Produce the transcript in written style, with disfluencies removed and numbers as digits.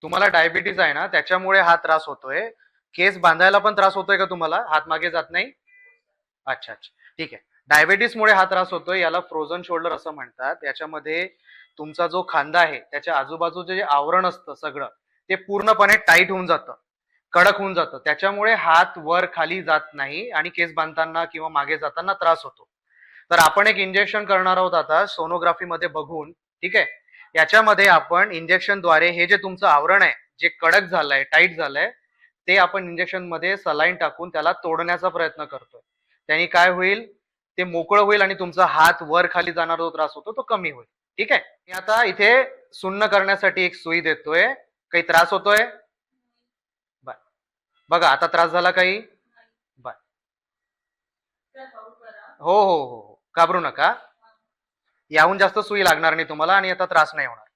तुम्हाला डायबिटीज आहे ना, त्याच्यामुळे हा त्रास होतोय. केस बांधायला पण त्रास होतोय का तुम्हाला? हात मागे जात नाही? अच्छा अच्छा, ठीक आहे. डायबिटीसमुळे हा त्रास होतोय, याला फ्रोझन शोल्डर असं म्हणतात. याच्यामध्ये तुमचा जो खांदा आहे त्याच्या आजूबाजूचं जे आवरण असतं सगळं, ते पूर्णपणे टाईट होऊन जातं, कडक होऊन जातं. त्याच्यामुळे हात वर खाली जात नाही आणि केस बांधताना किंवा मागे जाताना त्रास होतो. तर आपण एक इंजेक्शन करणार आहोत आता सोनोग्राफी मध्ये बघून. ठीक आहे. याच्यामध्ये आपण इंजेक्शनद्वारे हे जे तुमचं आवरण आहे, जे कडक झालंय, टाईट झालंय, ते आपण इंजेक्शन मध्ये सलाईन टाकून त्याला तोडण्याचा प्रयत्न करतोय. त्यांनी काय होईल, ते मोकळं होईल आणि तुमचा हात वर खाली जाणारा जो त्रास होतो तो कमी होईल. ठीक आहे. मी आता इथे सुन्न करण्यासाठी एक सुई देतोय. काही त्रास होतोय? बर. बघा आता त्रास झाला काही? बर. हो हो हो हो, घाबरू नका. याहून जास्त सुई लागणार नाही तुम्हाला आणि आता त्रास नाही होणार.